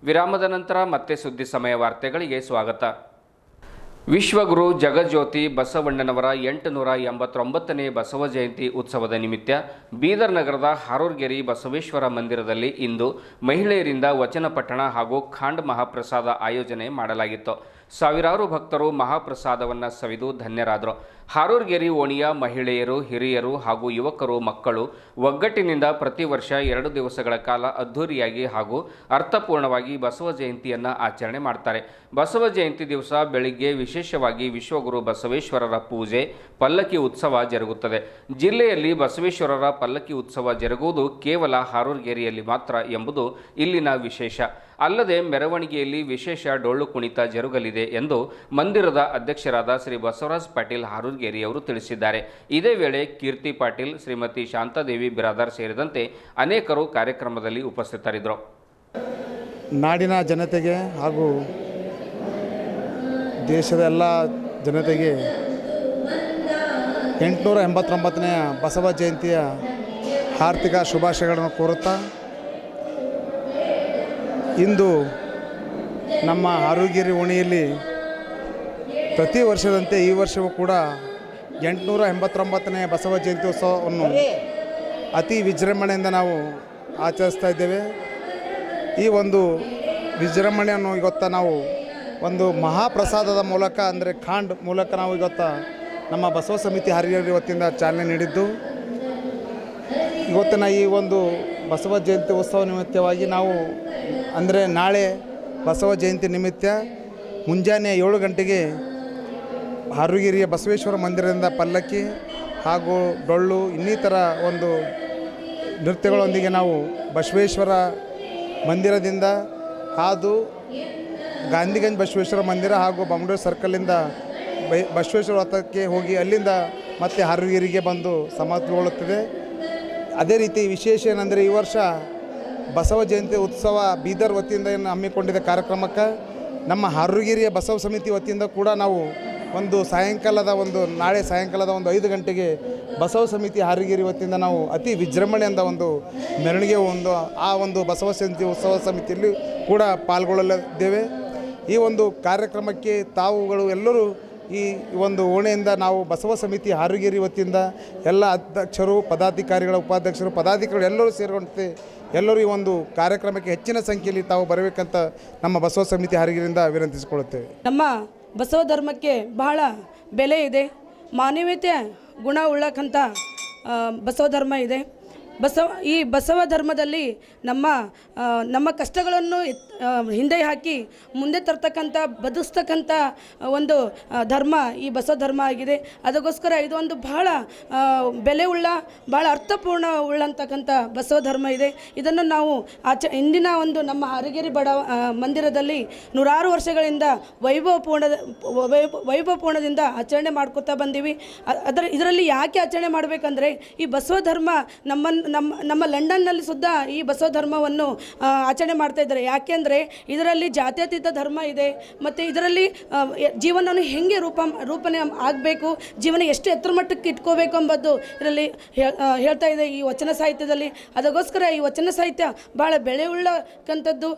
ವಿರಾಮದ ನಂತರ ಮತ್ತೆ ಸುದ್ದಿ ಸಮಯ ವಾರ್ತೆಗಳಿಗೆ ಸ್ವಾಗತ. ವಿಶ್ವಗುರು ಜಗಜ್ಯೋತಿ ಬಸವಣ್ಣನವರ 889ನೇ ಬಸವ ಜಯಂತಿ ಉತ್ಸವದ ನಿಮಿತ್ತ ಬೀದರ್ ನಗರದ ಹಾರೂರ್ಗೆರೆ ಬಸವೇಶ್ವರ ಮಂದಿರದಲ್ಲಿ ಇಂದು ಮಹಿಳೆಯರಿಂದ ವಚನ ಪಠಣ ಹಾಗೂ ಖಾಂಡ್ ಮಹಾಪ್ರಸಾದ ಆಯೋಜನೆ ಮಾಡಲಾಗಿತ್ತು. ಸಾವಿರಾರು ಭಕ್ತರು ಮಹಾಪ್ರಸಾದವನ್ನು ಸವಿದು ಧನ್ಯರಾದರು. ಹಾರೂರ್ಗೆರೆ ಓಣಿಯ ಮಹಿಳೆಯರು, ಹಿರಿಯರು ಹಾಗೂ ಯುವಕರು, ಮಕ್ಕಳು ಒಗ್ಗಟ್ಟಿನಿಂದ ಪ್ರತಿ ವರ್ಷ 2 ದಿವಸಗಳ ಕಾಲ ಅದ್ಧೂರಿಯಾಗಿ ಹಾಗೂ ಅರ್ಥಪೂರ್ಣವಾಗಿ ಬಸವ ಜಯಂತಿಯನ್ನು ಆಚರಣೆ ಮಾಡ್ತಾರೆ. ಬಸವ ಜಯಂತಿ ದಿವಸ ಬೆಳಿಗ್ಗೆ ವಿಶೇಷವಾಗಿ ವಿಶ್ವಗುರು ಬಸವೇಶ್ವರರ ಪೂಜೆ, ಪಲ್ಲಕ್ಕಿ ಉತ್ಸವ ಜರುಗುತ್ತದೆ. ಜಿಲ್ಲೆಯಲ್ಲಿ ಬಸವೇಶ್ವರರ ಪಲ್ಲಕ್ಕಿ ಉತ್ಸವ ಜರುಗುವುದು ಕೇವಲ ಹಾರೂರ್ಗೆರೆಯಲ್ಲಿ ಮಾತ್ರ ಎಂಬುದು ಇಲ್ಲಿನ ವಿಶೇಷ. ಅಲ್ಲದೆ ಮೆರವಣಿಗೆಯಲ್ಲಿ ವಿಶೇಷ ಡೊಳ್ಳು ಕುಣಿತ ಜರುಗಲಿದೆ ಎಂದು ಮಂದಿರದ ಅಧ್ಯಕ್ಷರಾದ ಶ್ರೀ ಬಸವರಾಜ್ ಪಾಟೀಲ್ ಹಾರೂರ್ಗೆರೆಯವರು ತಿಳಿಸಿದ್ದಾರೆ. ಇದೇ ವೇಳೆ ಕೀರ್ತಿ ಪಾಟೀಲ್, ಶ್ರೀಮತಿ ಶಾಂತಾದೇವಿ ಬಿರಾದಾರ್ ಸೇರಿದಂತೆ ಅನೇಕರು ಕಾರ್ಯಕ್ರಮದಲ್ಲಿ ಉಪಸ್ಥಿತರಿದ್ದರು. ನಾಡಿನ ಜನತೆಗೆ ಹಾಗೂ ದೇಶದ ಎಲ್ಲ ಜನತೆಗೆ 889ನೇ ಬಸವ ಜಯಂತಿಯ ಆರ್ಥಿಕ ಶುಭಾಶಯಗಳನ್ನು ಕೋರುತ್ತಾ, ಇಂದು ನಮ್ಮ ಹಾರೂರ್ಗೆರೆ ಓಣಿಯಲ್ಲಿ ಪ್ರತಿ ವರ್ಷದಂತೆ ಈ ವರ್ಷವೂ ಕೂಡ 889ನೇ ಬಸವ ಜಯಂತಿ ಉತ್ಸವವನ್ನು ಅತಿ ವಿಜೃಂಭಣೆಯಿಂದ ನಾವು ಆಚರಿಸ್ತಾ ಇದ್ದೇವೆ. ಈ ಒಂದು ವಿಜೃಂಭಣೆಯನ್ನು ಇವತ್ತು ನಾವು ಒಂದು ಮಹಾಪ್ರಸಾದದ ಮೂಲಕ, ಅಂದರೆ ಖಾಂಡ್ ಮೂಲಕ ನಾವು ಇವತ್ತು ನಮ್ಮ ಬಸವ ಸಮಿತಿ ಹಾರೂರ್ಗೆರೆ ವತಿಯಿಂದ ಚಾಲನೆ ನೀಡಿದ್ದು, ಇವತ್ತಿನ ಈ ಒಂದು ಬಸವ ಜಯಂತಿ ಉತ್ಸವ ನಿಮಿತ್ತವಾಗಿ ನಾವು ಅಂದರೆ ನಾಳೆ ಬಸವ ಜಯಂತಿ ನಿಮಿತ್ತ ಮುಂಜಾನೆ 7 ಗಂಟೆಗೆ ಹಾರೂರ್ಗೆರೆಯ ಬಸವೇಶ್ವರ ಮಂದಿರದಿಂದ ಪಲ್ಲಕ್ಕಿ ಹಾಗೂ ಡೊಳ್ಳು ಇನ್ನಿತರ ಒಂದು ನೃತ್ಯಗಳೊಂದಿಗೆ ನಾವು ಬಸವೇಶ್ವರ ಮಂದಿರದಿಂದ ಹಾದು ಗಾಂಧಿಗಂಜ್ ಬಸವೇಶ್ವರ ಮಂದಿರ ಹಾಗೂ ಬೊಮ್ಮಡೆ ಸರ್ಕಲಿಂದ ಬಸವೇಶ್ವರ ವೃತ್ತಕ್ಕೆ ಹೋಗಿ ಅಲ್ಲಿಂದ ಮತ್ತೆ ಹಾರೂರ್ಗೆರೆಗೆ ಬಂದು ಸಮಾಪ್ತಿಗೊಳ್ಳುತ್ತದೆ. ಅದೇ ರೀತಿ ವಿಶೇಷ ಏನಂದರೆ, ಈ ವರ್ಷ ಬಸವ ಜಯಂತಿ ಉತ್ಸವ ಬೀದರ್ ವತಿಯಿಂದ ಏನು ಹಮ್ಮಿಕೊಂಡಿದ್ದ ಕಾರ್ಯಕ್ರಮಕ್ಕೆ ನಮ್ಮ ಹಾರೂರ್ಗೆರೆಯ ಬಸವ ಸಮಿತಿ ವತಿಯಿಂದ ಕೂಡ ನಾವು ನಾಳೆ ಸಾಯಂಕಾಲದ 5 ಗಂಟೆಗೆ ಬಸವ ಸಮಿತಿ ಹಾರೂರ್ಗೆರೆ ವತಿಯಿಂದ ನಾವು ಅತಿ ವಿಜೃಂಭಣೆಯಿಂದ ಒಂದು ಮೆರವಣಿಗೆ ಆ ಒಂದು ಬಸವ ಜಯಂತಿ ಉತ್ಸವ ಸಮಿತಿಯಲ್ಲಿ ಕೂಡ ಪಾಲ್ಗೊಳ್ಳಲಿದ್ದೇವೆ. ಈ ಒಂದು ಕಾರ್ಯಕ್ರಮಕ್ಕೆ ತಾವುಗಳು ಎಲ್ಲರೂ ಈ ಒಂದು ಓಣೆಯಿಂದ ನಾವು ಬಸವ ಸಮಿತಿ ಹಾರೂರ್ಗೆರೆ ವತಿಯಿಂದ ಎಲ್ಲ ಅಧ್ಯಕ್ಷರು, ಪದಾಧಿಕಾರಿಗಳ, ಉಪಾಧ್ಯಕ್ಷರು, ಪದಾಧಿಕಾರಿಗಳು ಎಲ್ಲರೂ ಸೇರಿಕೊಂಡೆ ಎಲ್ಲರೂ ಈ ಒಂದು ಕಾರ್ಯಕ್ರಮಕ್ಕೆ ಹೆಚ್ಚಿನ ಸಂಖ್ಯೆಯಲ್ಲಿ ತಾವು ಬರಬೇಕಂತ ನಮ್ಮ ಬಸವ ಸಮಿತಿ ಹಾರೂರ್ಗೆರೆಯಿಂದ ವಿನಂತಿಸಿಕೊಳ್ಳುತ್ತೇವೆ. ನಮ್ಮ ಬಸವ ಧರ್ಮಕ್ಕೆ ಬಹಳ ಬೆಲೆ ಇದೆ, ಮಾನವೀಯತೆ ಗುಣ ಉಳ್ಳಕ್ಕಂಥ ಬಸವ ಧರ್ಮ ಇದೆ. ಈ ಬಸವ ಧರ್ಮದಲ್ಲಿ ನಮ್ಮ ಕಷ್ಟಗಳನ್ನು ಹಿಂದೆ ಹಾಕಿ ಮುಂದೆ ತರ್ತಕ್ಕಂಥ, ಬದುಸ್ತಕ್ಕಂಥ ಒಂದು ಧರ್ಮ ಈ ಬಸವ ಧರ್ಮ ಆಗಿದೆ. ಅದಕ್ಕೋಸ್ಕರ ಇದೊಂದು ಬಹಳ ಬೆಲೆ ಉಳ್ಳ, ಬಹಳ ಅರ್ಥಪೂರ್ಣ ಉಳ್ಳಂತಕ್ಕಂಥ ಬಸವ ಧರ್ಮ ಇದೆ. ಇದನ್ನು ನಾವು ಇಂದಿನ ಒಂದು ನಮ್ಮ ಹಾರೂರ್ಗೆರೆ ಮಂದಿರದಲ್ಲಿ 100 ವರ್ಷಗಳಿಂದ ವೈಭವಪೂರ್ಣದಿಂದ ಆಚರಣೆ ಮಾಡ್ಕೋತಾ ಬಂದೀವಿ. ಇದರಲ್ಲಿ ಯಾಕೆ ಆಚರಣೆ ಮಾಡಬೇಕಂದ್ರೆ, ಈ ಬಸವ ಧರ್ಮ ನಮ್ಮ ಲಂಡನ್ನಲ್ಲಿ ಸುದ್ದ ಈ ಬಸವ ಧರ್ಮವನ್ನು ಆಚರಣೆ ಮಾಡ್ತಾ ಇದ್ದಾರೆ. ಯಾಕೆಂದರೆ ಇದರಲ್ಲಿ ಜಾತ್ಯತೀತ ಧರ್ಮ ಇದೆ, ಮತ್ತು ಇದರಲ್ಲಿ ಜೀವನವನ್ನು ಹೆಂಗೆ ರೂಪಣೆ ಆಗಬೇಕು, ಜೀವನ ಎಷ್ಟು ಎತ್ತರ ಮಟ್ಟಕ್ಕೆ ಇಟ್ಕೋಬೇಕು ಎಂಬುದು ಇದರಲ್ಲಿ ಹೇಳ್ತಾ ಇದೆ ಈ ವಚನ ಸಾಹಿತ್ಯದಲ್ಲಿ. ಅದಕ್ಕೋಸ್ಕರ ಈ ವಚನ ಸಾಹಿತ್ಯ ಭಾಳ ಬೆಲೆ ಉಳ್ಳಕ್ಕಂಥದ್ದು.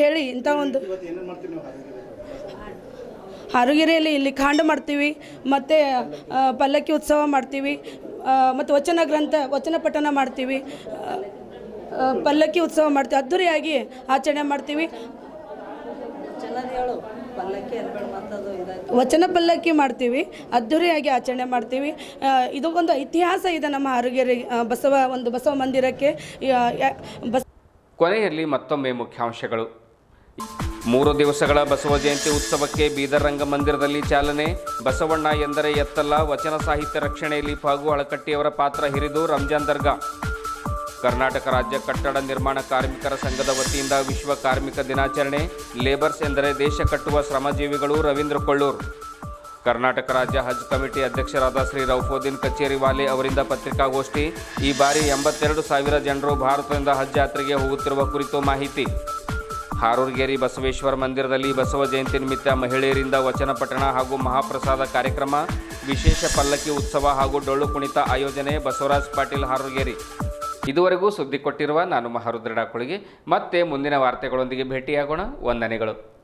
ಹೇಳಿ ಇಂಥ ಒಂದು ಹಾರೂರ್ಗೆರೆಯಲ್ಲಿ ಇಲ್ಲಿ ಖಾಂಡ್ ಮಾಡ್ತೀವಿ, ಮತ್ತು ಪಲ್ಲಕ್ಕಿ ಉತ್ಸವ ಮಾಡ್ತೀವಿ, ಮತ್ತು ವಚನ ಪಠಣ ಮಾಡ್ತೀವಿ, ಪಲ್ಲಕ್ಕಿ ಉತ್ಸವ ಮಾಡ್ತೀವಿ, ಅದ್ಧೂರಿಯಾಗಿ ಆಚರಣೆ ಮಾಡ್ತೀವಿ. ವಚನ ಪಲ್ಲಕ್ಕಿ ಮಾಡ್ತೀವಿ, ಅದ್ಧೂರಿಯಾಗಿ ಆಚರಣೆ ಮಾಡ್ತೀವಿ. ಇದಕ್ಕೊಂದು ಇತಿಹಾಸ ಇದೆ ನಮ್ಮ ಹಾರೂರ್ಗೆರೆ ಬಸವ ಮಂದಿರಕ್ಕೆ. ಕೊನೆಯಲ್ಲಿ ಮತ್ತೊಮ್ಮೆ ಮುಖ್ಯಾಂಶಗಳು. 3 ದಿವಸಗಳ ಬಸವ ಜಯಂತಿ ಉತ್ಸವಕ್ಕೆ ಬೀದರ್ ರಂಗಮಂದಿರದಲ್ಲಿ ಚಾಲನೆ. ಬಸವಣ್ಣ ಎಂದರೆ ಎತ್ತಲ್ಲ, ವಚನ ಸಾಹಿತ್ಯ ರಕ್ಷಣೆಯಲ್ಲಿ ಫಗು ಹಳಕಟ್ಟಿಯವರ ಪಾತ್ರ ಹಿರಿದು ರಂಜಾನ್ ದರ್ಗಾ. ಕರ್ನಾಟಕ ರಾಜ್ಯ ಕಟ್ಟಡ ನಿರ್ಮಾಣ ಕಾರ್ಮಿಕರ ಸಂಘದ ವತಿಯಿಂದ ವಿಶ್ವ ಕಾರ್ಮಿಕ ದಿನಾಚರಣೆ. ಲೇಬರ್ಸ್ ಎಂದರೆ ದೇಶ ಕಟ್ಟುವ ಶ್ರಮಜೀವಿಗಳು. ರವೀಂದ್ರ ಕೊಳ್ಳೂರ್. ಕರ್ನಾಟಕ ರಾಜ್ಯ ಹಜ್ ಕಮಿಟಿ ಅಧ್ಯಕ್ಷರಾದ ಶ್ರೀ ರೌಫುದ್ದೀನ್ ಕಚೇರಿವಾಲೆ ಅವರಿಂದ ಪತ್ರಿಕಾಗೋಷ್ಠಿ. ಈ ಬಾರಿ 82,000 ಜನರು ಭಾರತದಿಂದ ಹಜ್ ಯಾತ್ರೆಗೆ ಹೋಗುತ್ತಿರುವ ಕುರಿತು ಮಾಹಿತಿ. ಹಾರೂರ್ಗೆರೆ ಬಸವೇಶ್ವರ ಮಂದಿರದಲ್ಲಿ ಬಸವ ಜಯಂತಿ ನಿಮಿತ್ತ ಮಹಿಳೆಯರಿಂದ ವಚನ ಪಠಣ ಹಾಗೂ ಮಹಾಪ್ರಸಾದ ಕಾರ್ಯಕ್ರಮ. ವಿಶೇಷ ಪಲ್ಲಕ್ಕಿ ಉತ್ಸವ ಹಾಗೂ ಡೊಳ್ಳು ಕುಣಿತ ಆಯೋಜನೆ. ಬಸವರಾಜ್ ಪಾಟೀಲ್ ಹಾರೂರ್ಗೆರೆ. ಇದುವರೆಗೂ ಸುದ್ದಿ ಕೊಟ್ಟಿರುವ ನಾನು ಮಹಾರುದ್ರ ಡಾಕುಳಿಗೆ ಮತ್ತೆ ಮುಂದಿನ ವಾರ್ತೆಗಳೊಂದಿಗೆ ಭೇಟಿಯಾಗೋಣ. ವಂದನೆಗಳು.